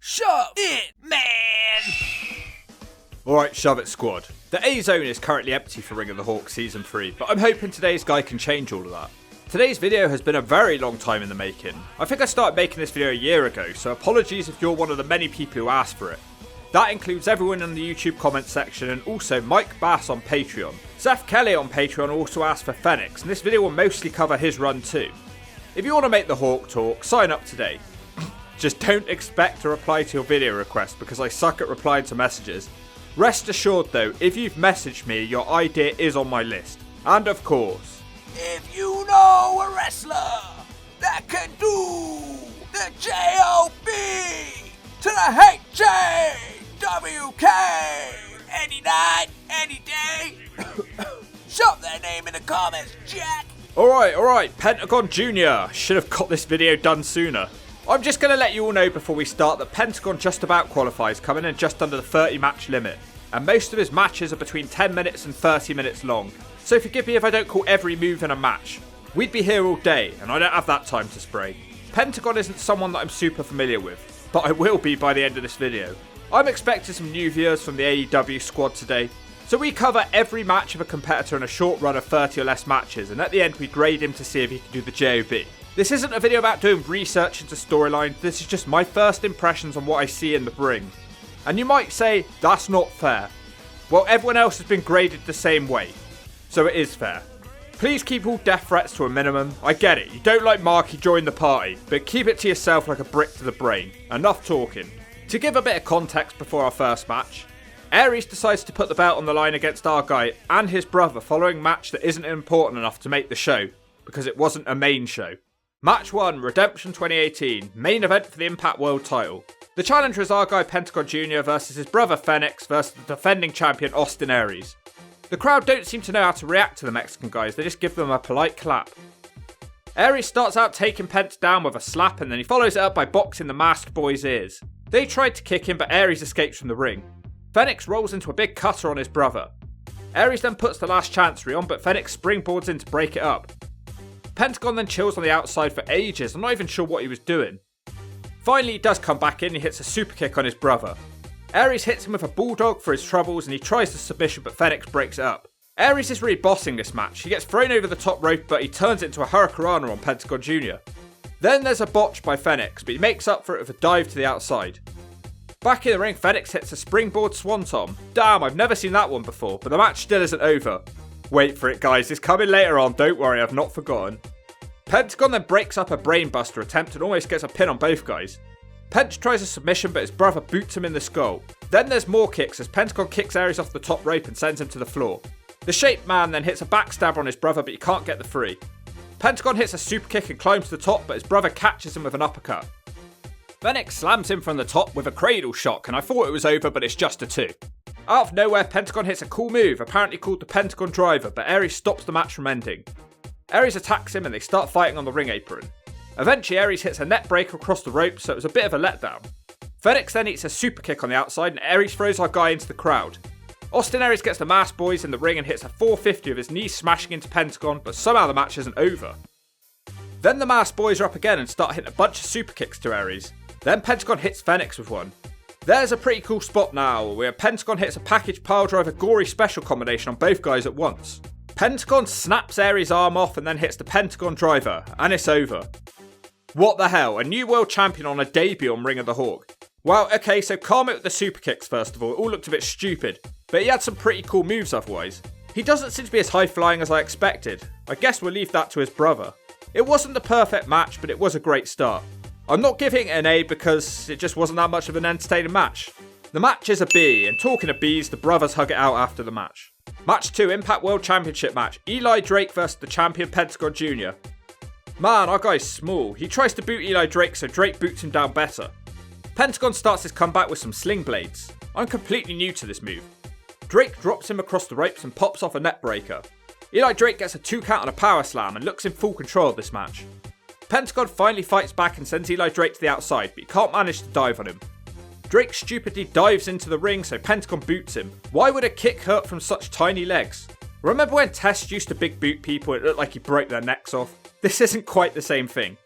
Shove it, man! Alright, shove it squad. The A zone is currently empty for Ring of the Hawk Season 3, but I'm hoping today's guy can change all of that. Today's video has been a very long time in the making. I think I started making this video a year ago, so apologies if you're one of the many people who asked for it. That includes everyone in the YouTube comments section and also Mike Bass on Patreon. Seth Kelly on Patreon also asked for Fenix, and this video will mostly cover his run too. If you want to make the Hawk talk, sign up today. Just don't expect to reply to your video request because I suck at replying to messages. Rest assured though, if you've messaged me, your idea is on my list. And of course, if you know a wrestler that can do the J.O.B to the HJWK any night, any day, shove their name in the comments, Jack. Alright, Pentagon Jr. Should have got this video done sooner. I'm just going to let you all know before we start that Pentagon just about qualifies, coming in just under the 30 match limit. And most of his matches are between 10 minutes and 30 minutes long. So forgive me if I don't call every move in a match. We'd be here all day, and I don't have that time to spray. Pentagon isn't someone that I'm super familiar with, but I will be by the end of this video. I'm expecting some new viewers from the AEW squad today. So we cover every match of a competitor in a short run of 30 or less matches, and at the end we grade him to see if he can do the J.O.B. This isn't a video about doing research into storylines, this is just my first impressions on what I see in the ring. And you might say, that's not fair. Well, everyone else has been graded the same way, so it is fair. Please keep all death threats to a minimum. I get it, you don't like Marky join the party, but keep it to yourself like a brick to the brain. Enough talking. To give a bit of context before our first match, Aries decides to put the belt on the line against our guy and his brother following a match that isn't important enough to make the show, because it wasn't a main show. Match 1, Redemption 2018, main event for the Impact World title. The challenger is our guy Pentagon Jr. versus his brother Fenix versus the defending champion Austin Aries. The crowd don't seem to know how to react to the Mexican guys, they just give them a polite clap. Aries starts out taking Pent down with a slap and then he follows it up by boxing the masked boy's ears. They tried to kick him but Aries escapes from the ring. Fenix rolls into a big cutter on his brother. Aries then puts the last chancery on but Fenix springboards in to break it up. Pentagon then chills on the outside for ages, I'm not even sure what he was doing. Finally he does come back in and he hits a super kick on his brother. Aries hits him with a bulldog for his troubles and he tries the submission but Fenix breaks it up. Aries is really bossing this match, he gets thrown over the top rope but he turns it into a hurricanrana on Pentagon Jr. Then there's a botch by Fenix but he makes up for it with a dive to the outside. Back in the ring, Fenix hits a springboard swanton. Damn, I've never seen that one before, but the match still isn't over. Wait for it guys, it's coming later on, don't worry, I've not forgotten. Pentagon then breaks up a brainbuster attempt and almost gets a pin on both guys. Pent tries a submission but his brother boots him in the skull. Then there's more kicks as Pentagon kicks Aries off the top rope and sends him to the floor. The Shaped Man then hits a backstabber on his brother but he can't get the free. Pentagon hits a super kick and climbs to the top but his brother catches him with an uppercut. Fenix slams him from the top with a cradle shock and I thought it was over but it's just a 2. Out of nowhere, Pentagon hits a cool move, apparently called the Pentagon Driver, but Aries stops the match from ending. Aries attacks him and they start fighting on the ring apron. Eventually Aries hits a net breaker across the rope, so it was a bit of a letdown. Fenix then eats a super kick on the outside and Aries throws our guy into the crowd. Austin Aries gets the masked boys in the ring and hits a 450 with his knee smashing into Pentagon, but somehow the match isn't over. Then the masked boys are up again and start hitting a bunch of super kicks to Aries. Then Pentagon hits Fenix with one. There's a pretty cool spot now, where Pentagon hits a package piledriver gory special combination on both guys at once. Pentagon snaps Aries' arm off and then hits the Pentagon Driver, and it's over. What the hell, a new world champion on a debut on Ring of the Hawk. Well, okay, so calm it with the super kicks first of all, it all looked a bit stupid, but he had some pretty cool moves otherwise. He doesn't seem to be as high flying as I expected, I guess we'll leave that to his brother. It wasn't the perfect match, but it was a great start. I'm not giving it an A because it just wasn't that much of an entertaining match. The match is a B, and talking of Bs, the brothers hug it out after the match. Match 2, Impact World Championship match, Eli Drake versus the champion Pentagon Jr. Man, our guy's small. He tries to boot Eli Drake, so Drake boots him down better. Pentagon starts his comeback with some sling blades. I'm completely new to this move. Drake drops him across the ropes and pops off a net breaker. Eli Drake gets a 2 count on a power slam and looks in full control of this match. Pentagon finally fights back and sends Eli Drake to the outside, but he can't manage to dive on him. Drake stupidly dives into the ring, so Pentagon boots him. Why would a kick hurt from such tiny legs? Remember when Test used to big boot people, it looked like he broke their necks off? This isn't quite the same thing.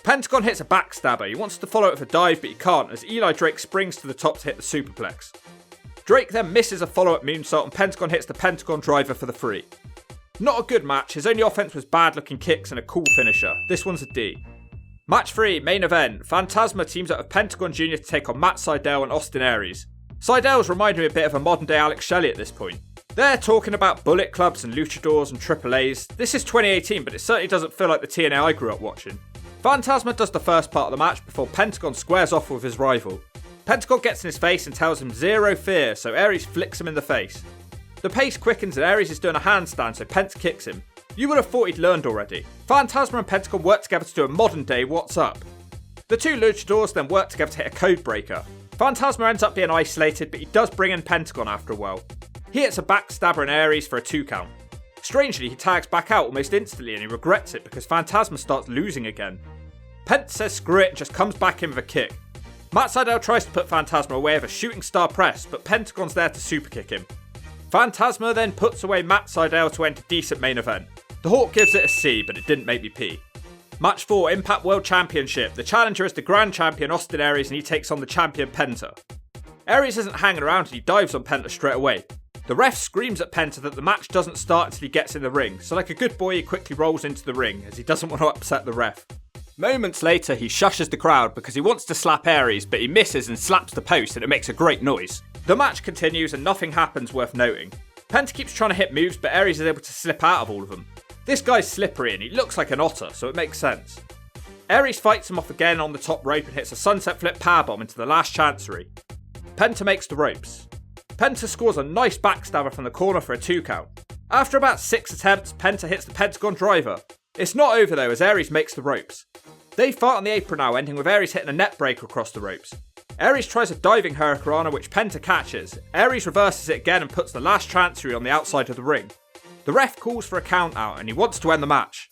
Pentagon hits a backstabber. He wants to follow it with a dive, but he can't as Eli Drake springs to the top to hit the superplex. Drake then misses a follow-up moonsault and Pentagon hits the Pentagon driver for the 3. Not a good match. His only offense was bad-looking kicks and a cool finisher. This one's a D. Match 3, main event. Phantasma teams up with Pentagon Jr. to take on Matt Sydal and Austin Aries. Sydal's reminding me a bit of a modern-day Alex Shelley at this point. They're talking about Bullet Clubs and Luchadores and AAAs. This is 2018, but it certainly doesn't feel like the TNA I grew up watching. Phantasma does the first part of the match before Pentagon squares off with his rival. Pentagon gets in his face and tells him zero fear, so Aries flicks him in the face. The pace quickens and Aries is doing a handstand, so Pent kicks him. You would have thought he'd learned already. Phantasma and Pentagon work together to do a modern day what's up. The two luchadors then work together to hit a code breaker. Phantasma ends up being isolated, but he does bring in Pentagon after a while. He hits a backstabber in Aries for a 2 count. Strangely, he tags back out almost instantly and he regrets it because Phantasma starts losing again. Pent says screw it and just comes back in with a kick. Matt Sydal tries to put Phantasma away with a shooting star press, but Pentagon's there to superkick him. Phantasma then puts away Matt Sydal to end a decent main event. The Hawk gives it a C, but it didn't make me pee. Match 4, Impact World Championship. The challenger is the Grand Champion Austin Aries and he takes on the champion Penta. Aries isn't hanging around and he dives on Penta straight away. The ref screams at Penta that the match doesn't start until he gets in the ring, so like a good boy he quickly rolls into the ring as he doesn't want to upset the ref. Moments later, he shushes the crowd because he wants to slap Aries, but he misses and slaps the post and it makes a great noise. The match continues and nothing happens worth noting. Penta keeps trying to hit moves, but Aries is able to slip out of all of them. This guy's slippery and he looks like an otter, so it makes sense. Aries fights him off again on the top rope and hits a sunset flip powerbomb into the last chancery. Penta makes the ropes. Penta scores a nice backstabber from the corner for a 2 count. After about 6 attempts, Penta hits the Pentagon driver. It's not over though as Aries makes the ropes. They fight on the apron now, ending with Aries hitting a net breaker across the ropes. Aries tries a diving hurricanrana which Penta catches. Aries reverses it again and puts the last chancery on the outside of the ring. The ref calls for a count out and he wants to end the match.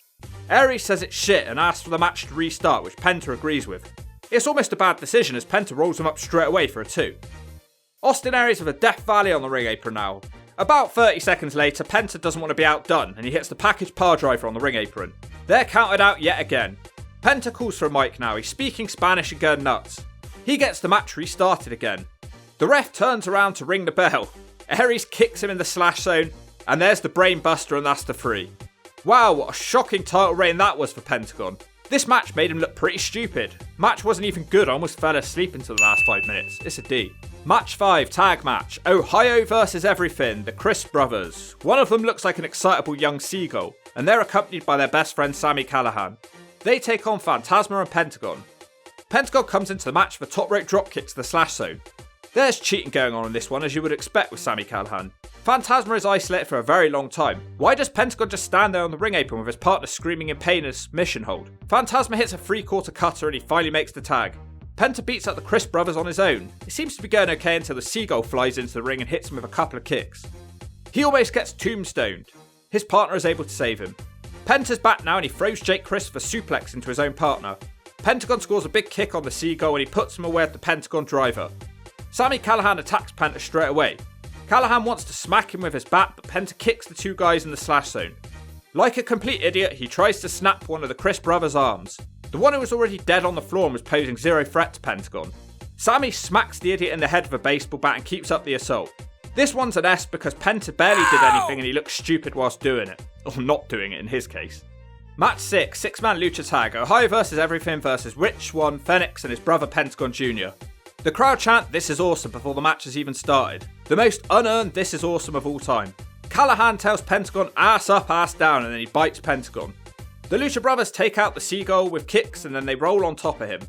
Aries says it's shit and asks for the match to restart, which Penta agrees with. It's almost a bad decision as Penta rolls him up straight away for a 2. Austin Aries with a Death Valley on the ring apron now. About 30 seconds later, Penta doesn't want to be outdone and he hits the package power driver on the ring apron. They're counted out yet again. Penta calls for a mic now, he's speaking Spanish and going nuts. He gets the match restarted again. The ref turns around to ring the bell. Aries kicks him in the slash zone, and there's the brain buster and that's the 3. Wow, what a shocking title reign that was for Pentagon. This match made him look pretty stupid. Match wasn't even good, I almost fell asleep into the last 5 minutes. It's a D. Match 5, tag match. Ohio versus everything, the Chris brothers. One of them looks like an excitable young seagull, and they're accompanied by their best friend Sami Callihan. They take on Phantasma and Pentagon. Pentagon comes into the match for top rope dropkick to the slash zone. There's cheating going on in this one as you would expect with Sami Callihan. Phantasma is isolated for a very long time. Why does Pentagon just stand there on the ring apron with his partner screaming in pain in a submission hold? Phantasma hits a 3/4 cutter and he finally makes the tag. Penta beats up the Chris brothers on his own. It seems to be going okay until the seagull flies into the ring and hits him with a couple of kicks. He almost gets tombstoned. His partner is able to save him. Penta's back now and he throws Jake Chris for suplex into his own partner. Pentagon scores a big kick on the seagull and he puts him away with the Pentagon driver. Sami Callihan attacks Penta straight away. Callihan wants to smack him with his bat, but Penta kicks the 2 guys in the slash zone. Like a complete idiot, he tries to snap one of the Chris brothers' arms. The one who was already dead on the floor and was posing zero threat to Pentagon. Sami smacks the idiot in the head with a baseball bat and keeps up the assault. This one's an S because Penta barely did anything and he looks stupid whilst doing it. Or not doing it in his case. Match 6, 6-man lucha tag. Ohio versus everything versus Rich Swann, Fenix and his brother Pentagon Jr. The crowd chant "This is awesome" before the match has even started. The most unearned "This is awesome" of all time. Callihan tells Pentagon ass up, ass down and then he bites Pentagon. The Lucha brothers take out the seagull with kicks and then they roll on top of him.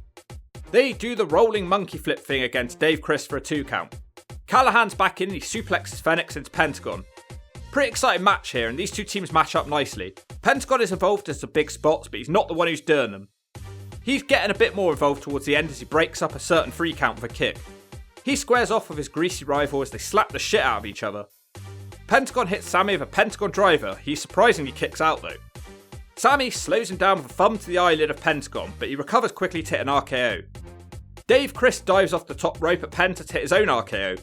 They do the rolling monkey flip thing against Dave Chris for a 2 count. Callahan's back in and he suplexes Fenix into Pentagon. Pretty exciting match here and these two teams match up nicely. Pentagon is involved in some big spots but he's not the one who's doing them. He's getting a bit more involved towards the end as he breaks up a certain 3 count with a kick. He squares off with his greasy rival as they slap the shit out of each other. Pentagon hits Sami with a Pentagon driver. He surprisingly kicks out though. Sami slows him down with a thumb to the eyelid of Pentagon, but he recovers quickly to hit an RKO. Dave Chris dives off the top rope at Penta to hit his own RKO.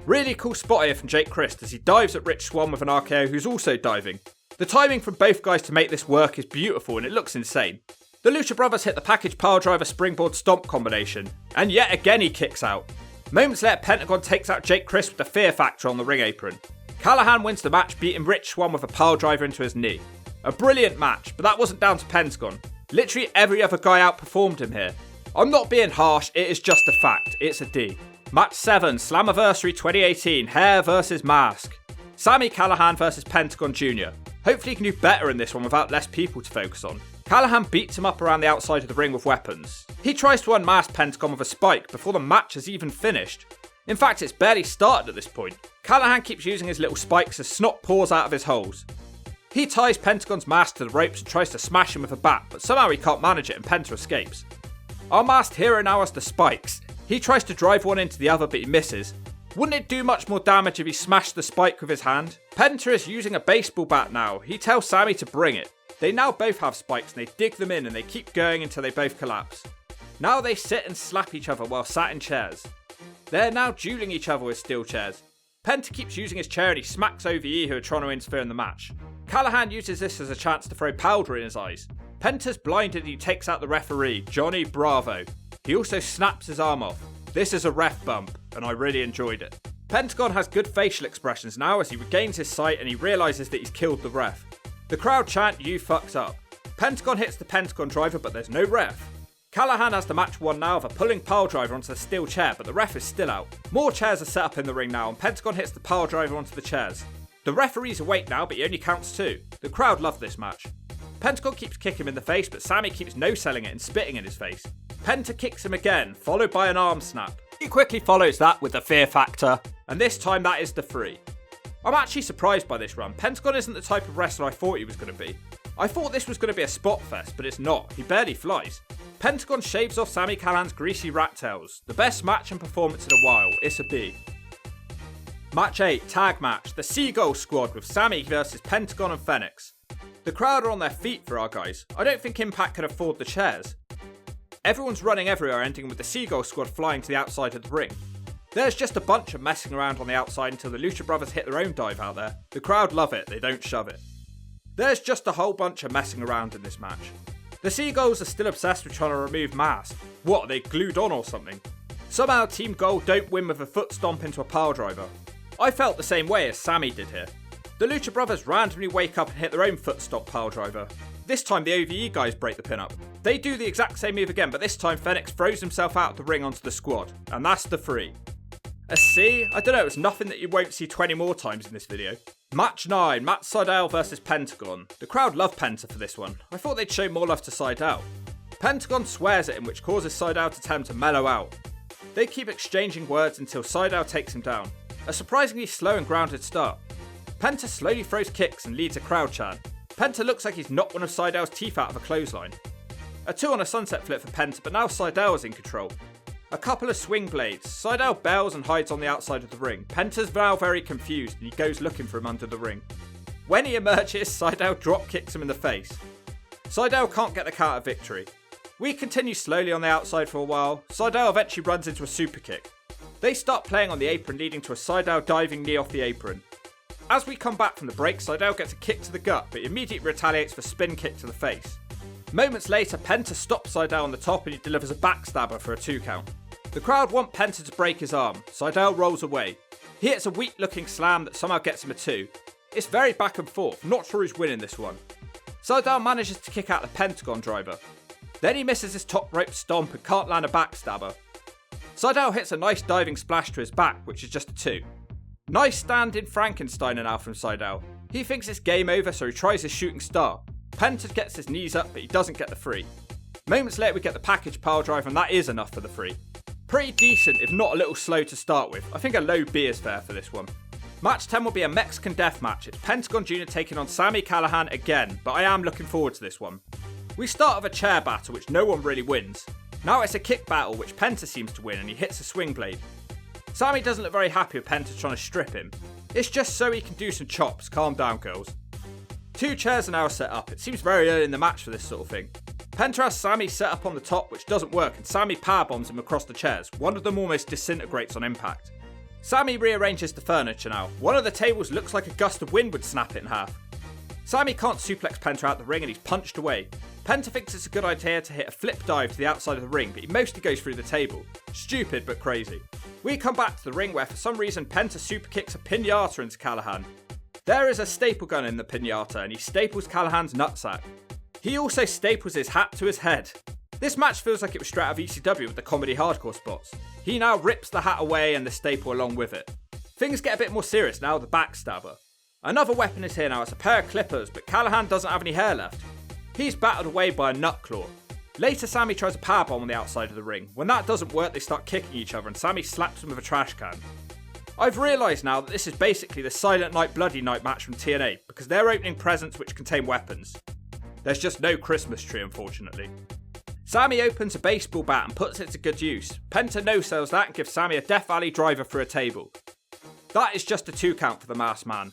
Really cool spot here from Jake Chris as he dives at Rich Swann with an RKO who's also diving. The timing from both guys to make this work is beautiful and it looks insane. The Lucha brothers hit the package piledriver springboard stomp combination, and yet again he kicks out. Moments later, Pentagon takes out Jake Crist with the Fear Factor on the ring apron. Callahan wins the match, beating Rich Swann with a piledriver into his knee. A brilliant match, but that wasn't down to Pentagon. Literally every other guy outperformed him here. I'm not being harsh, it is just a fact. It's a D. Match 7, Slammiversary 2018, Hair vs Mask. Sami Callihan vs Pentagon Jr. Hopefully he can do better in this one without less people to focus on. Callahan beats him up around the outside of the ring with weapons. He tries to unmask Pentagon with a spike before the match has even finished. In fact, it's barely started at this point. Callahan keeps using his little spikes as snot pours out of his holes. He ties Pentagon's mask to the ropes and tries to smash him with a bat, but somehow he can't manage it and Penta escapes. Our masked hero now has the spikes. He tries to drive one into the other, but he misses. Wouldn't it do much more damage if he smashed the spike with his hand? Penta is using a baseball bat now. He tells Sami to bring it. They now both have spikes and they dig them in and they keep going until they both collapse. Now they sit and slap each other while sat in chairs. They're now dueling each other with steel chairs. Penta keeps using his chair and he smacks OVE who are trying to interfere in the match. Callahan uses this as a chance to throw powder in his eyes. Penta's blinded and he takes out the referee, Johnny Bravo. He also snaps his arm off. This is a ref bump, and I really enjoyed it. Pentagon has good facial expressions now as he regains his sight and he realises that he's killed the ref. The crowd chant, "You fucked up." Pentagon hits the Pentagon driver, but there's no ref. Callahan has the match won now of a pulling piledriver onto the steel chair, but the ref is still out. More chairs are set up in the ring now, and Pentagon hits the piledriver onto the chairs. The referee's awake now, but he only counts 2. The crowd love this match. Pentagon keeps kicking him in the face, but Sami keeps no-selling it and spitting in his face. Penta kicks him again, followed by an arm snap. He quickly follows that with the Fear Factor, and this time that is the 3. I'm actually surprised by this run. Pentagon isn't the type of wrestler I thought he was going to be. I thought this was going to be a spot fest, but it's not. He barely flies. Pentagon shaves off Sami Callihan's greasy rat tails. The best match and performance in a while. It's a B. Match 8, tag match. The Seagull squad with Sami versus Pentagon and Fenix. The crowd are on their feet for our guys. I don't think Impact can afford the chairs. Everyone's running everywhere, ending with the Seagull squad flying to the outside of the ring. There's just a bunch of messing around on the outside until the Lucha brothers hit their own dive out there. The crowd love it, they don't shove it. There's just a whole bunch of messing around in this match. The Seagulls are still obsessed with trying to remove Mask. What, are they glued on or something? Somehow Team Gold don't win with a foot stomp into a piledriver. I felt the same way as Sami did here. The Lucha brothers randomly wake up and hit their own foot stomp piledriver. This time the OVE guys break the pin up. They do the exact same move again, but this time Fenix throws himself out of the ring onto the squad. And that's the 3. A C? I don't know, it's nothing that you won't see 20 more times in this video. Match 9, Matt SYDAL versus Pentagon. The crowd love Penta for this one. I thought they'd show more love to SYDAL. Pentagon swears at him, which causes SYDAL to tell him to mellow out. They keep exchanging words until SYDAL takes him down. A surprisingly slow and grounded start. Penta slowly throws kicks and leads a crowd chant. Penta looks like he's knocked one of SYDAL's teeth out of a clothesline. A 2 on a sunset flip for Penta, but now SYDAL is in control. A couple of swing blades. SYDAL bails and hides on the outside of the ring. Penta's now very confused and he goes looking for him under the ring. When he emerges, SYDAL drop kicks him in the face. SYDAL can't get the count of victory. We continue slowly on the outside for a while. SYDAL eventually runs into a super kick. They start playing on the apron, leading to a SYDAL diving knee off the apron. As we come back from the break, SYDAL gets a kick to the gut, but immediately retaliates for a spin kick to the face. Moments later, Penta stops SYDAL on the top and he delivers a backstabber for a 2 count. The crowd want Penta to break his arm. SYDAL rolls away. He hits a weak looking slam that somehow gets him a 2. It's very back and forth, not sure who's winning this one. SYDAL manages to kick out the Pentagon driver. Then he misses his top rope stomp and can't land a backstabber. SYDAL hits a nice diving splash to his back, which is just a 2. Nice stand-in Frankensteiner now from SYDAL. He thinks it's game over, so he tries his shooting star. Penta gets his knees up, but he doesn't get the 3. Moments later we get the package piledriver, and that is enough for the 3. Pretty decent, if not a little slow to start with. I think a low B is fair for this one. Match 10 will be a Mexican death match. It's Pentagon Jr. taking on Sami Callihan again, but I am looking forward to this one. We start with a chair battle, which no one really wins. Now it's a kick battle, which Penta seems to win, and he hits a swing blade. Sami doesn't look very happy with Penta trying to strip him. It's just so he can do some chops. Calm down, girls. 2 chairs are now set up. It seems very early in the match for this sort of thing. Penta has Sami set up on the top, which doesn't work, and Sami powerbombs him across the chairs. One of them almost disintegrates on impact. Sami rearranges the furniture now. One of the tables looks like a gust of wind would snap it in half. Sami can't suplex Penta out the ring and he's punched away. Penta thinks it's a good idea to hit a flip dive to the outside of the ring, but he mostly goes through the table. Stupid but crazy. We come back to the ring where for some reason Penta super kicks a pinata into Callahan. There is a staple gun in the pinata and he staples Callahan's nutsack. He also staples his hat to his head. This match feels like it was straight out of ECW with the comedy hardcore spots. He now rips the hat away and the staple along with it. Things get a bit more serious now with the backstabber. Another weapon is here now, it's a pair of clippers, but Callahan doesn't have any hair left. He's battered away by a nut claw. Later Sami tries a powerbomb on the outside of the ring. When that doesn't work, they start kicking each other and Sami slaps him with a trash can. I've realised now that this is basically the Silent Night Bloody Night match from TNA, because they're opening presents which contain weapons. There's just no Christmas tree, unfortunately. Sami opens a baseball bat and puts it to good use. Penta no-sells that and gives Sami a Death Valley driver through a table. That is just a 2 count for the masked man.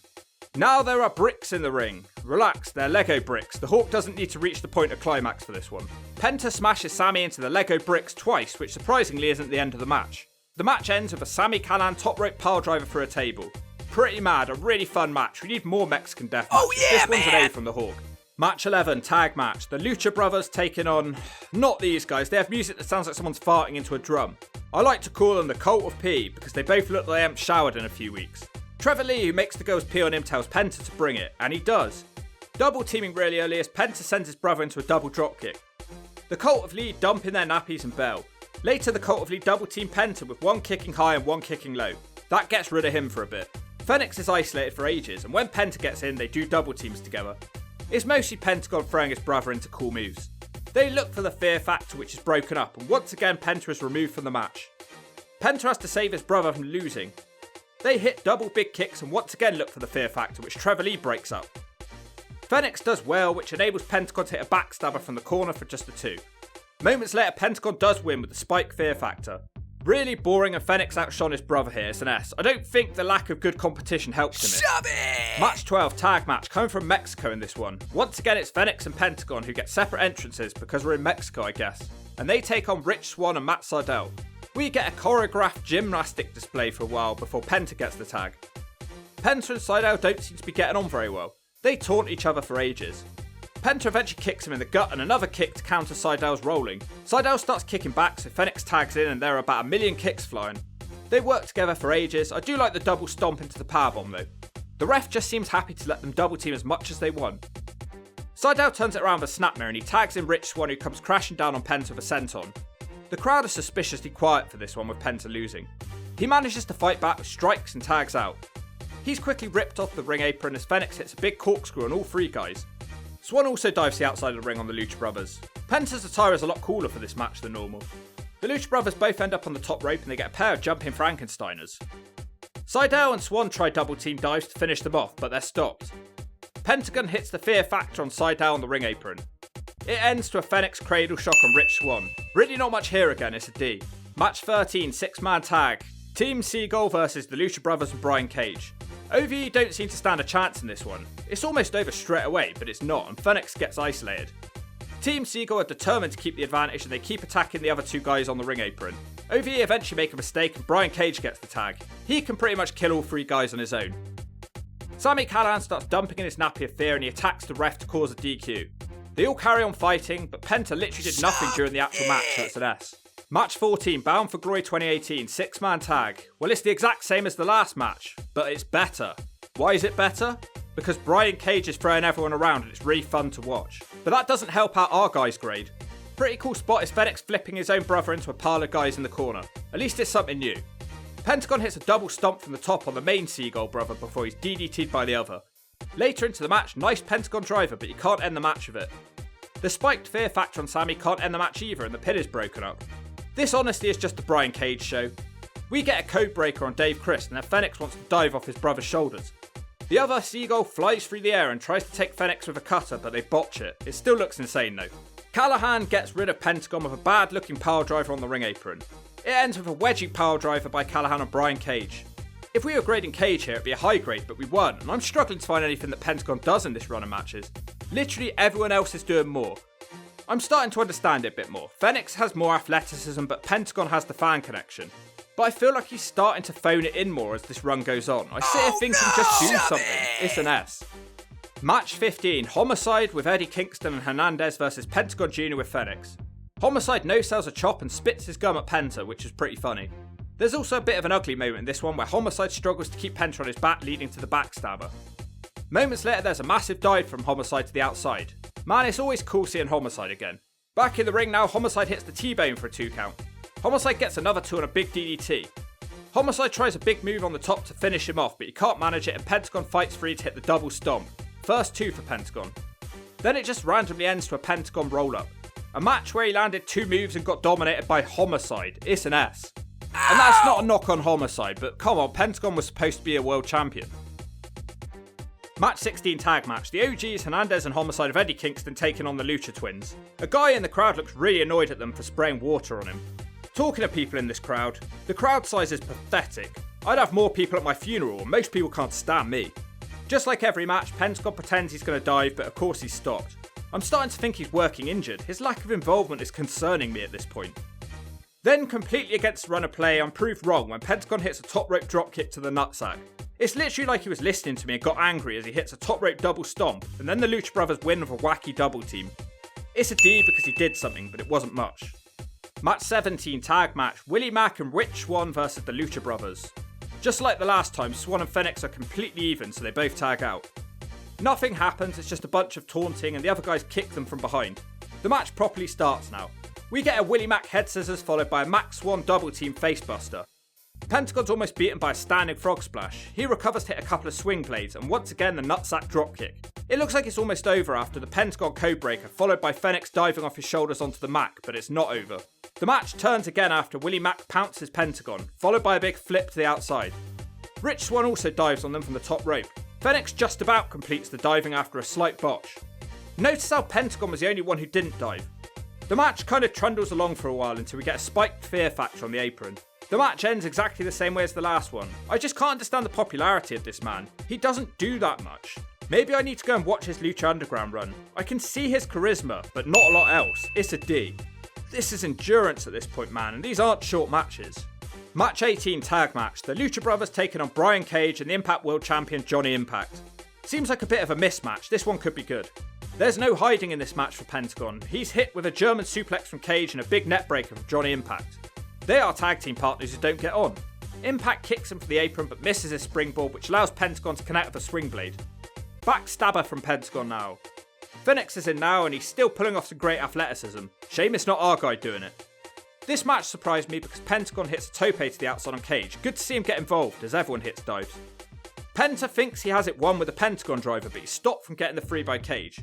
Now there are bricks in the ring. Relax, they're Lego bricks. The Hawk doesn't need to reach the point of climax for this one. Penta smashes Sami into the Lego bricks twice, which surprisingly isn't the end of the match. The match ends with a Sami Callahan top rope pile driver through a table. Pretty mad, a really fun match. We need more Mexican death matches. Oh yeah, this one's man! an A from the Hawk. Match 11, tag match. The Lucha brothers taking on... not these guys, they have music that sounds like someone's farting into a drum. I like to call them the Cult of Pee, because they both look like they haven't showered in a few weeks. Trevor Lee, who makes the girls pee on him, tells Penta to bring it, and he does. Double teaming really early as Penta sends his brother into a double dropkick. The Cult of Lee dump in their nappies and bail. Later the Cult of Lee double team Penta with one kicking high and one kicking low. That gets rid of him for a bit. Fenix is isolated for ages, and when Penta gets in, they do double teams together. It's mostly Pentagon throwing his brother into cool moves. They look for the fear factor, which is broken up, and once again Penta is removed from the match. Penta has to save his brother from losing. They hit double big kicks and once again look for the fear factor, which Trevor Lee breaks up. Fenix does well, which enables Pentagon to hit a backstabber from the corner for just a 2. Moments later, Pentagon does win with the spike fear factor. Really boring and Fenix outshone his brother here, it's an S. I don't think the lack of good competition helped him. Match 12, tag match, coming from Mexico in this one. Once again, it's Fenix and Pentagon who get separate entrances because we're in Mexico, I guess. And they take on Rich Swann and Matt SYDAL. We get a choreographed gymnastic display for a while before Penta gets the tag. Penta and SYDAL don't seem to be getting on very well. They taunt each other for ages. Penta eventually kicks him in the gut and another kick to counter SYDAL's rolling. SYDAL starts kicking back, so Fenix tags in and there are about 1 million kicks flying. They work together for ages. I do like the double stomp into the powerbomb though. The ref just seems happy to let them double team as much as they want. SYDAL turns it around with a snapmare and he tags in Rich Swann, who comes crashing down on Penta with a senton. The crowd is suspiciously quiet for this one with Penta losing. He manages to fight back with strikes and tags out. He's quickly ripped off the ring apron as Fenix hits a big corkscrew on all 3 guys. Swann also dives the outside of the ring on the Lucha brothers. Penta's attire is a lot cooler for this match than normal. The Lucha brothers both end up on the top rope and they get a pair of jumping Frankensteiners. SYDAL and Swann try double team dives to finish them off, but they're stopped. Pentagon hits the fear factor on SYDAL on the ring apron. It ends to a Fenix cradle shock on Rich Swann. Really not much here again, it's a D. Match 13, 6-man tag. Team SYDAL versus the Lucha brothers and Brian Cage. OVE don't seem to stand a chance in this one. It's almost over straight away, but it's not, and Fenix gets isolated. Team SYDAL are determined to keep the advantage and they keep attacking the other 2 guys on the ring apron. OVE eventually make a mistake and Brian Cage gets the tag. He can pretty much kill all 3 guys on his own. Sami Callahan starts dumping in his nappy of fear and he attacks the ref to cause a DQ. They all carry on fighting, but Penta literally did nothing during the actual match, so it's an S. Match 14, Bound for Glory 2018, 6-man tag. Well, it's the exact same as the last match, but it's better. Why is it better? Because Brian Cage is throwing everyone around and it's really fun to watch. But that doesn't help out our guy's grade. Pretty cool spot is Fenix flipping his own brother into a pile of guys in the corner. At least it's something new. Pentagon hits a double stomp from the top on the main SYDAL brother before he's DDT'd by the other. Later into the match, nice Pentagon driver, but you can't end the match with it. The spiked fear factor on Sami can't end the match either and the pin is broken up. This honestly is just the Brian Cage show. We get a code breaker on Dave Christ and then Fenix wants to dive off his brother's shoulders. The other SYDAL flies through the air and tries to take Fenix with a cutter, but they botch it. It still looks insane though. Callahan gets rid of Pentagon with a bad looking power driver on the ring apron. It ends with a wedgie power driver by Callahan on Brian Cage. If we were grading Cage here, it'd be a high grade, but we weren't, and I'm struggling to find anything that Pentagon does in this run of matches. Literally everyone else is doing more. I'm starting to understand it a bit more. Fenix has more athleticism, but Pentagon has the fan connection. But I feel like he's starting to phone it in more as this run goes on. I sit here thinking just do something. It's an S. Match 15, Homicide with Eddie Kingston and Hernandez versus Pentagon Jr. with Fenix. Homicide no-sells a chop and spits his gum at Penta, which is pretty funny. There's also a bit of an ugly moment in this one where Homicide struggles to keep Penta on his back, leading to the backstabber. Moments later, there's a massive dive from Homicide to the outside. Man, it's always cool seeing Homicide again. Back in the ring now, Homicide hits the T-bone for a 2 count. Homicide gets another 2 on a big DDT. Homicide tries a big move on the top to finish him off, but he can't manage it and Pentagon fights free to hit the double stomp. First 2 for Pentagon. Then it just randomly ends to a Pentagon roll-up. A match where he landed 2 moves and got dominated by Homicide. It's an S. And that's not a knock on Homicide, but come on, Pentagon was supposed to be a world champion. Match 16 tag match. The OGs, Hernandez and Homicide of Eddie Kingston taking on the Lucha twins. A guy in the crowd looks really annoyed at them for spraying water on him. Talking to people in this crowd, the crowd size is pathetic. I'd have more people at my funeral, and most people can't stand me. Just like every match, Pentagon pretends he's going to dive, but of course he's stopped. I'm starting to think he's working injured. His lack of involvement is concerning me at this point. Then, completely against the run of play, I'm proved wrong when Pentagon hits a top rope dropkick to the nutsack. It's literally like he was listening to me and got angry as he hits a top rope double stomp, and then the Lucha Brothers win with a wacky double team. It's a D because he did something, but it wasn't much. Match 17 tag match, Willie Mack and Rich Swann versus the Lucha Brothers. Just like the last time, Swann and Fenix are completely even, so they both tag out. Nothing happens, it's just a bunch of taunting and the other guys kick them from behind. The match properly starts now. We get a Willie Mack head scissors followed by a Mack Swann double team facebuster. Pentagon's almost beaten by a standing frog splash. He recovers to hit a couple of swing blades and once again the nutsack dropkick. It looks like it's almost over after the Pentagon codebreaker followed by Fenix diving off his shoulders onto the Mack, but it's not over. The match turns again after Willie Mack pounces Pentagon, followed by a big flip to the outside. Rich Swann also dives on them from the top rope. Fenix just about completes the diving after a slight botch. Notice how Pentagon was the only one who didn't dive. The match kind of trundles along for a while until we get a spiked Fear Factor on the apron. The match ends exactly the same way as the last one. I just can't understand the popularity of this man. He doesn't do that much. Maybe I need to go and watch his Lucha Underground run. I can see his charisma, but not a lot else. It's a D. This is endurance at this point, man, and these aren't short matches. Match 18 tag match. The Lucha Brothers taking on Brian Cage and the Impact World Champion Johnny Impact. Seems like a bit of a mismatch. This one could be good. There's no hiding in this match for Pentagon. He's hit with a German suplex from Cage and a big neckbreaker from Johnny Impact. They are tag team partners who don't get on. Impact kicks him for the apron but misses his springboard, which allows Pentagon to connect with a swing blade. Backstabber from Pentagon now. Fenix is in now and he's still pulling off some great athleticism. Shame it's not our guy doing it. This match surprised me because Pentagon hits a tope to the outside on Cage. Good to see him get involved as everyone hits dives. Penta thinks he has it won with a Pentagon driver, but he's stopped from getting the free by Cage.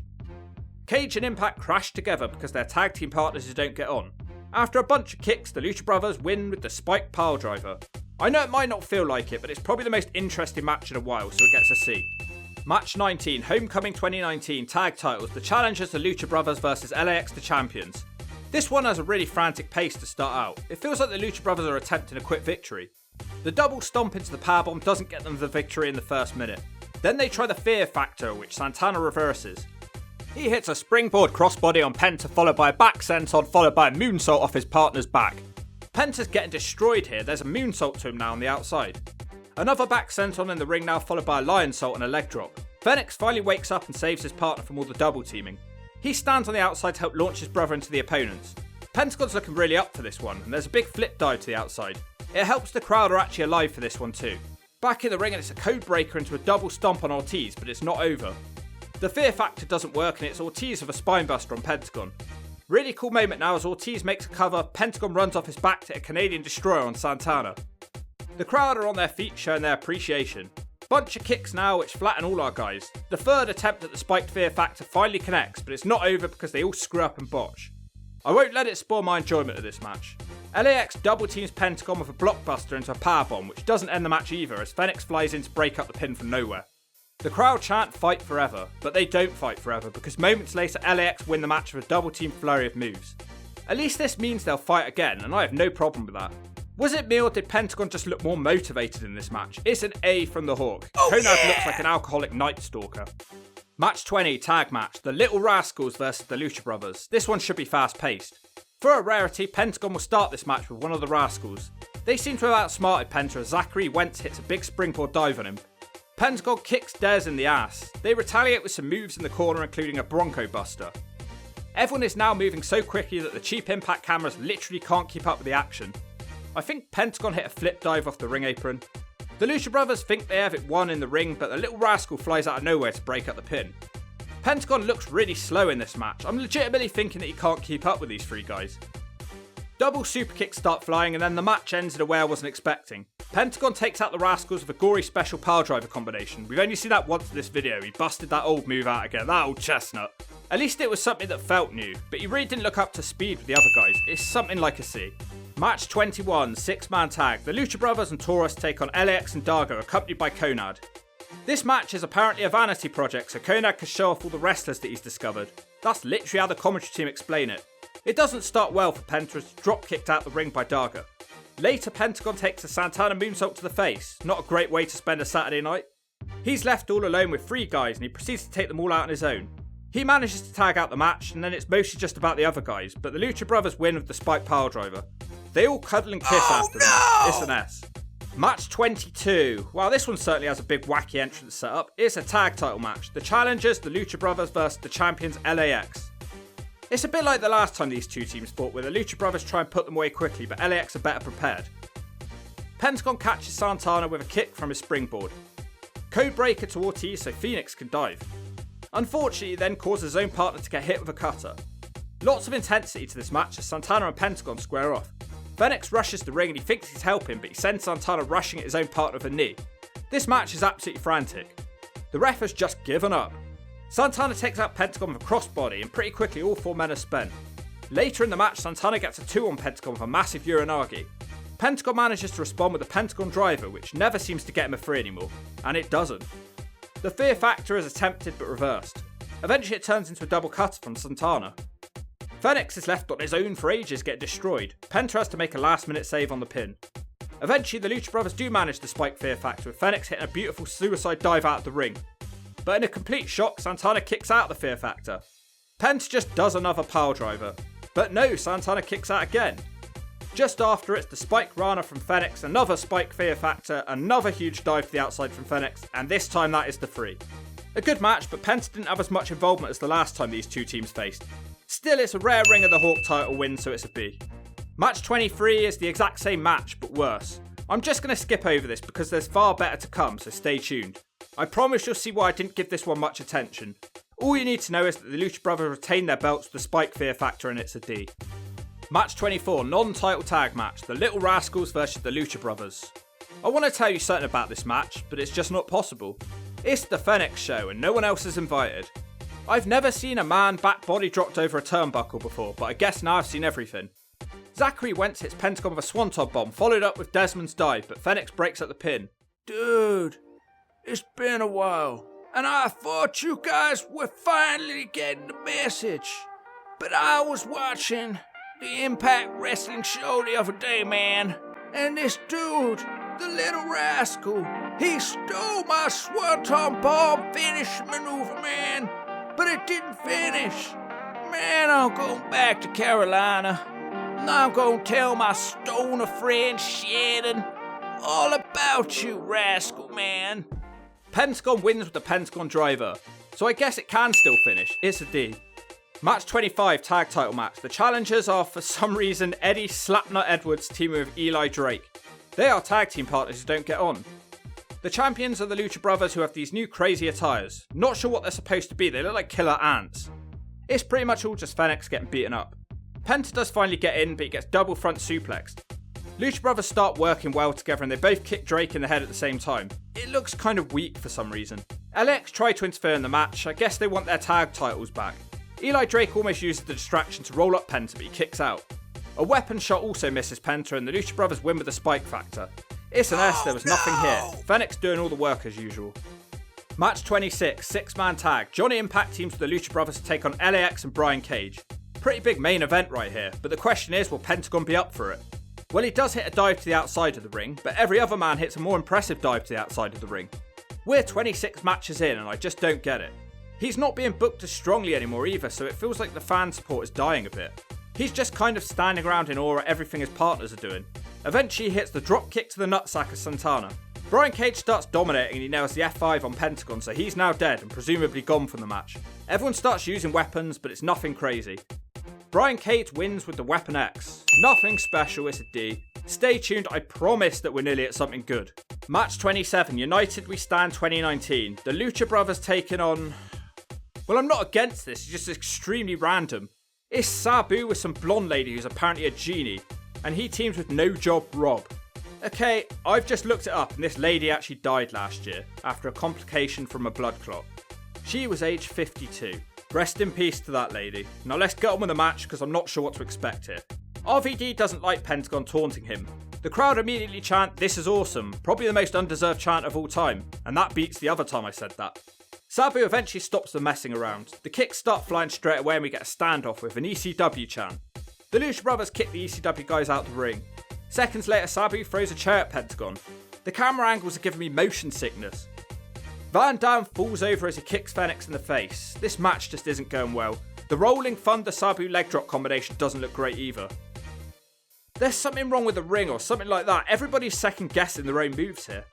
Cage and Impact crash together because they're tag team partners who don't get on. After a bunch of kicks, the Lucha Brothers win with the spiked pile driver. I know it might not feel like it, but it's probably the most interesting match in a while, so it gets a C. Match 19, Homecoming 2019 tag titles. The challengers, the Lucha Brothers versus LAX, the champions. This one has a really frantic pace to start out. It feels like the Lucha Brothers are attempting a quick victory. The double stomp into the powerbomb doesn't get them the victory in the first minute. Then they try the Fear Factor, which Santana reverses. He hits a springboard crossbody on Penta, followed by a back senton, followed by a moonsault off his partner's back. Penta's getting destroyed here. There's a moonsault to him now on the outside. Another back senton in the ring now, followed by a lion salt and a leg drop. Fenix finally wakes up and saves his partner from all the double teaming. He stands on the outside to help launch his brother into the opponents. Pentagon's looking really up for this one, and there's a big flip dive to the outside. It helps the crowd are actually alive for this one too. Back in the ring and it's a code breaker into a double stomp on Ortiz, but it's not over. The Fear Factor doesn't work and it's Ortiz with a spinebuster on Pentagon. Really cool moment now as Ortiz makes a cover, Pentagon runs off his back to a Canadian Destroyer on Santana. The crowd are on their feet showing their appreciation. Bunch of kicks now which flatten all our guys. The third attempt at the spiked Fear Factor finally connects, but it's not over because they all screw up and botch. I won't let it spoil my enjoyment of this match. LAX double teams Pentagon with a blockbuster into a powerbomb, which doesn't end the match either as Fenix flies in to break up the pin from nowhere. The crowd chant fight forever, but they don't fight forever because moments later LAX win the match with a double team flurry of moves. At least this means they'll fight again, and I have no problem with that. Was it me or did Pentagon just look more motivated in this match? It's an A from the Hawk. KONNAD looks like an alcoholic night stalker. Match 20, tag match. The Little Rascals versus the Lucha Brothers. This one should be fast paced. For a rarity, Pentagon will start this match with one of the Rascals. They seem to have outsmarted Penta as Zachary Wentz hits a big springboard dive on him. Pentagon kicks Dez in the ass. They retaliate with some moves in the corner, including a Bronco Buster. Everyone is now moving so quickly that the cheap impact cameras literally can't keep up with the action. I think Pentagon hit a flip dive off the ring apron. The Lucha Brothers think they have it won in the ring, but the little rascal flies out of nowhere to break up the pin. Pentagon looks really slow in this match. I'm legitimately thinking that he can't keep up with these three guys. Double super kicks start flying, and then the match ends in a way I wasn't expecting. Pentagon takes out the Rascals with a gory special power driver combination. We've only seen that once in this video. He busted that old move out again, that old chestnut. At least it was something that felt new, but he really didn't look up to speed with the other guys. It's something like a C. Match 21, 6-man tag. The Lucha Brothers and Taurus take on LAX and Dargo, accompanied by KONNAD. This match is apparently a vanity project, so KONNAD can show off all the wrestlers that he's discovered. That's literally how the commentary team explain it. It doesn't start well for Penta as drop kicked out the ring by Dargo. Later, Pentagon takes a Santana moonsault to the face. Not a great way to spend a Saturday night. He's left all alone with three guys and he proceeds to take them all out on his own. He manages to tag out the match, and then it's mostly just about the other guys, but the Lucha Brothers win with the spike pile driver. They all cuddle and kiss after that. It's an S. Match 22. Well, this one certainly has a big wacky entrance set up. It's a tag title match. The challengers, the Lucha Brothers versus the champions LAX. It's a bit like the last time these two teams fought, where the Lucha Brothers try and put them away quickly, but LAX are better prepared. Pentagon catches Santana with a kick from his springboard. Code breaker to Ortiz so Fenix can dive. Unfortunately, he then causes his own partner to get hit with a cutter. Lots of intensity to this match as Santana and Pentagon square off. Fenix rushes the ring and he thinks he's helping, but he sends Santana rushing at his own partner with a knee. This match is absolutely frantic. The ref has just given up. Santana takes out Pentagon with a crossbody and pretty quickly all four men are spent. Later in the match, Santana gets a 2 on Pentagon with a massive Uranagi. Pentagon manages to respond with a Pentagon driver, which never seems to get him a 3 anymore, and it doesn't. The Fear Factor is attempted but reversed. Eventually it turns into a double cutter from Santana. Fenix is left on his own for ages, get destroyed. Penta has to make a last minute save on the pin. Eventually the Lucha Brothers do manage to spike Fear Factor, with Fenix hitting a beautiful suicide dive out of the ring. But in a complete shock, Santana kicks out the Fear Factor. Penta just does another pile driver. But no, Santana kicks out again. Just after, it's the Spike Rana from Fenix, another Spike Fear Factor, another huge dive to the outside from Fenix, and this time that is the 3. A good match, but Penta didn't have as much involvement as the last time these two teams faced. Still, it's a rare Ring of the Hawk title win, so it's a B. Match 23 is the exact same match, but worse. I'm just going to skip over this because there's far better to come, so stay tuned. I promise you'll see why I didn't give this one much attention. All you need to know is that the Lucha Brothers retain their belts with the Spike Fear Factor, and it's a D. Match 24, non-title tag match, the Little Rascals versus the Lucha Brothers. I want to tell you something about this match, but it's just not possible. It's the Fenix show and no one else is invited. I've never seen a man back body dropped over a turnbuckle before, but I guess now I've seen everything. Zachary Wentz hits Pentagon with a Swanton bomb, followed up with Desmond's dive, but Fenix breaks at the pin. Dude, it's been a while, and I thought you guys were finally getting the message. But I was watching the Impact Wrestling show the other day, man, and this dude, the Little Rascal, he stole my Swanton bomb finish maneuver, man, but it didn't finish. Man, I'm going back to Carolina, and I'm going to tell my stoner friend Shannon all about you, Rascal, man. Pentagon wins with the Pentagon driver, so I guess it can still finish. It's a D. Match 25, tag title match. The challengers are, for some reason, Eddie Slapnut Edwards teaming with Eli Drake. They are tag team partners who don't get on. The champions are the Lucha Brothers, who have these new crazy attires. Not sure what they're supposed to be, they look like killer ants. It's pretty much all just Fenix getting beaten up. Penta does finally get in, but he gets double front suplexed. Lucha Brothers start working well together and they both kick Drake in the head at the same time. It looks kind of weak for some reason. LX try to interfere in the match. I guess they want their tag titles back. Eli Drake almost uses the distraction to roll up Penta, but he kicks out. A weapon shot also misses Penta and the Lucha Brothers win with the spike factor. It's an S, there was nothing here. Fenix doing all the work as usual. Match 26, 6-man tag. Johnny Impact teams with the Lucha Brothers to take on LAX and Brian Cage. Pretty big main event right here, but the question is, will Pentagon be up for it? Well, he does hit a dive to the outside of the ring, but every other man hits a more impressive dive to the outside of the ring. We're 26 matches in and I just don't get it. He's not being booked as strongly anymore either, so it feels like the fan support is dying a bit. He's just kind of standing around in awe at everything his partners are doing. Eventually he hits the drop kick to the nutsack of Santana. Brian Cage starts dominating and he nails the F5 on Pentagon, so he's now dead and presumably gone from the match. Everyone starts using weapons, but it's nothing crazy. Brian Cage wins with the Weapon X. Nothing special, it's a D. Stay tuned, I promise that we're nearly at something good. Match 27, United We Stand 2019. The Lucha Brothers taking on... Well, I'm not against this, it's just extremely random. It's Sabu with some blonde lady who's apparently a genie, and he teams with No-Job Rob. Okay, I've just looked it up, and this lady actually died last year after a complication from a blood clot. She was age 52. Rest in peace to that lady. Now let's get on with the match because I'm not sure what to expect here. RVD doesn't like Pentagon taunting him. The crowd immediately chant, "This is awesome," probably the most undeserved chant of all time, and that beats the other time I said that. Sabu eventually stops the messing around. The kicks start flying straight away and we get a standoff with an ECW chant. The Lucha Brothers kick the ECW guys out the ring. Seconds later, Sabu throws a chair at Pentagon. The camera angles are giving me motion sickness. Van Dam falls over as he kicks Fenix in the face. This match just isn't going well. The rolling Thunder Sabu leg drop combination doesn't look great either. There's something wrong with the ring or something like that. Everybody's second guessing their own moves here.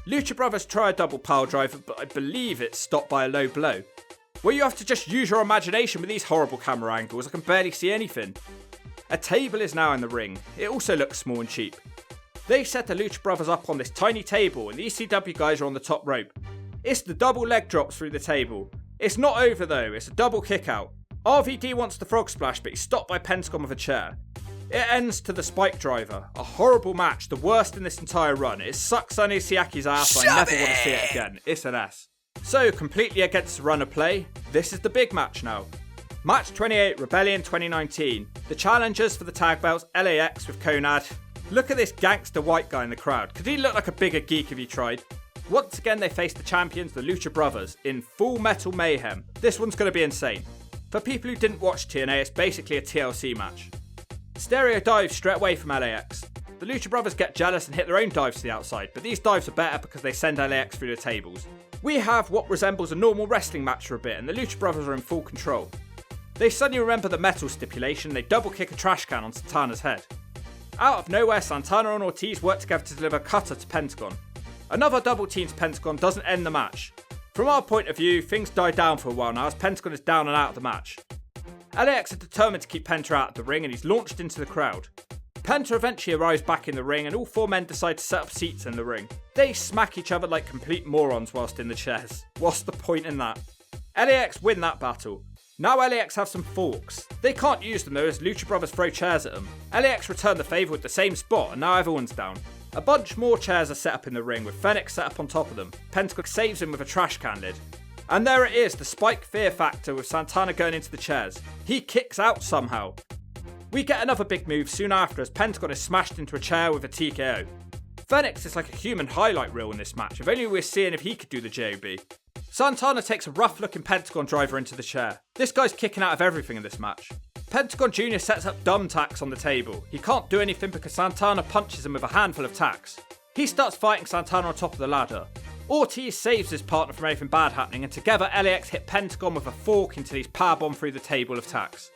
Lucha Brothers try a double pile driver, but I believe it's stopped by a low blow. Well, you have to just use your imagination with these horrible camera angles. I can barely see anything. A table is now in the ring. It also looks small and cheap. They set the Lucha Brothers up on this tiny table and the ECW guys are on the top rope. It's the double leg drops through the table. It's not over though, it's a double kick out. RVD wants the frog splash, but he's stopped by Pentagon with a chair. It ends to the spike driver. A horrible match, the worst in this entire run. It sucks Sonny Siaki's ass, I never want to see it again. It's an S. So, completely against the run of play, this is the big match now. Match 28, Rebellion 2019. The challengers for the tag belts, LAX with KONNAD. Look at this gangster white guy in the crowd. Could he look like a bigger geek if he tried? Once again, they face the champions, the Lucha Brothers, in Full Metal Mayhem. This one's going to be insane. For people who didn't watch TNA, it's basically a TLC match. Stereo dives straight away from LAX. The Lucha Brothers get jealous and hit their own dives to the outside, but these dives are better because they send LAX through the tables. We have what resembles a normal wrestling match for a bit, and the Lucha Brothers are in full control. They suddenly remember the metal stipulation, they double kick a trash can on Santana's head. Out of nowhere, Santana and Ortiz work together to deliver a cutter to Pentagon. Another double team to Pentagon doesn't end the match. From our point of view, things die down for a while now as Pentagon is down and out of the match. LAX are determined to keep Penta out of the ring and he's launched into the crowd. Penta eventually arrives back in the ring and all four men decide to set up seats in the ring. They smack each other like complete morons whilst in the chairs. What's the point in that? LAX win that battle. Now LAX have some forks. They can't use them though as Lucha Brothers throw chairs at them. LAX return the favour with the same spot and now everyone's down. A bunch more chairs are set up in the ring with Fenix set up on top of them. Pentagon saves him with a trash can lid. And there it is, the Spike Fear Factor with Santana going into the chairs. He kicks out somehow. We get another big move soon after as Pentagon is smashed into a chair with a TKO. Fenix is like a human highlight reel in this match, if only we're seeing if he could do the J.O.B. Santana takes a rough looking Pentagon driver into the chair. This guy's kicking out of everything in this match. Pentagon Jr. sets up dumb tacks on the table. He can't do anything because Santana punches him with a handful of tacks. He starts fighting Santana on top of the ladder. Ortiz saves his partner from anything bad happening and together LAX hit Pentagon with a fork until he's powerbombed through the table of tacks.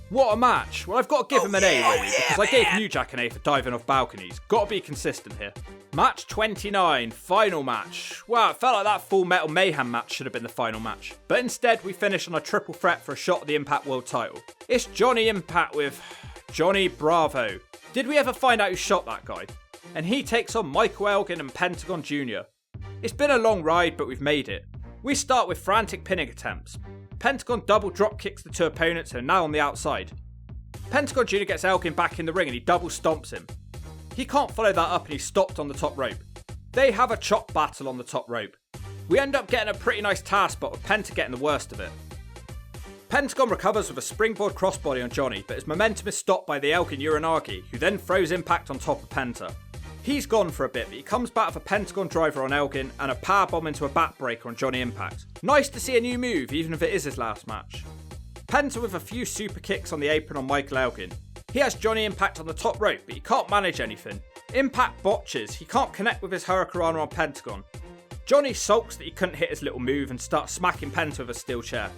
What a match. Well, I've got to give him an A really because I gave New Jack an A for diving off balconies. Got to be consistent here. Match 29, final match. Wow, it felt like that Full Metal Mayhem match should have been the final match. But instead we finish on a triple threat for a shot at the Impact World title. It's Johnny Impact with Johnny Bravo. Did we ever find out who shot that guy? And he takes on Michael Elgin and Pentagon Jr. It's been a long ride, but we've made it. We start with frantic pinning attempts. Pentagon double drop kicks the two opponents and are now on the outside. Pentagon Jr. gets Elgin back in the ring and he double stomps him. He can't follow that up and he's stopped on the top rope. They have a chop battle on the top rope. We end up getting a pretty nice towel spot with Penta getting the worst of it. Pentagon recovers with a springboard crossbody on Johnny, but his momentum is stopped by the Elgin Uranagi, who then throws Impact on top of Penta. He's gone for a bit, but he comes back with a Pentagon driver on Elgin and a powerbomb into a backbreaker on Johnny Impact. Nice to see a new move, even if it is his last match. Penta with a few super kicks on the apron on Michael Elgin. He has Johnny Impact on the top rope, but he can't manage anything. Impact botches, he can't connect with his Hurricanrana on Pentagon. Johnny sulks that he couldn't hit his little move and starts smacking Penta with a steel chair.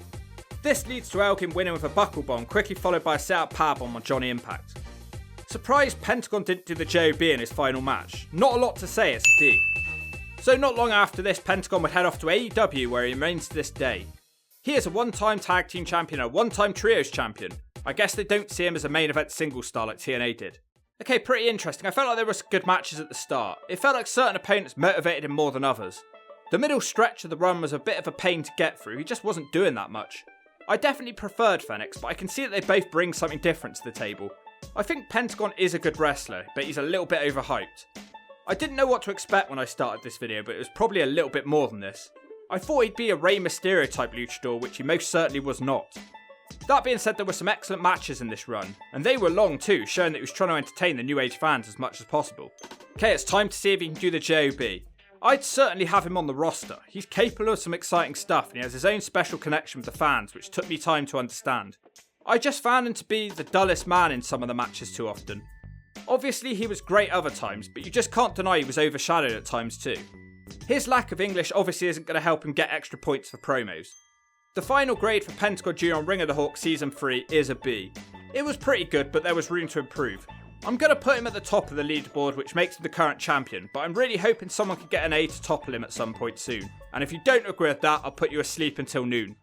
This leads to Elgin winning with a buckle bomb, quickly followed by a set-up powerbomb on Johnny Impact. Surprised Pentagon didn't do the J.O.B in his final match. Not a lot to say, it's a D. So not long after this, Pentagon would head off to AEW where he remains to this day. He is a one-time tag team champion and a one-time trios champion. I guess they don't see him as a main event single star like TNA did. Okay, pretty interesting. I felt like there were some good matches at the start. It felt like certain opponents motivated him more than others. The middle stretch of the run was a bit of a pain to get through, he just wasn't doing that much. I definitely preferred Fenix, but I can see that they both bring something different to the table. I think Pentagon is a good wrestler, but he's a little bit overhyped. I didn't know what to expect when I started this video, but it was probably a little bit more than this. I thought he'd be a Rey Mysterio type luchador, which he most certainly was not. That being said, there were some excellent matches in this run, and they were long too, showing that he was trying to entertain the new age fans as much as possible. Okay, it's time to see if he can do the J.O.B. I'd certainly have him on the roster. He's capable of some exciting stuff, and he has his own special connection with the fans, which took me time to understand. I just found him to be the dullest man in some of the matches too often. Obviously he was great other times, but you just can't deny he was overshadowed at times too. His lack of English obviously isn't going to help him get extra points for promos. The final grade for Pentagon Jr. on Ring of the Hawk Season 3 is a B. It was pretty good, but there was room to improve. I'm going to put him at the top of the leaderboard, which makes him the current champion, but I'm really hoping someone can get an A to topple him at some point soon. And if you don't agree with that, I'll put you asleep until noon.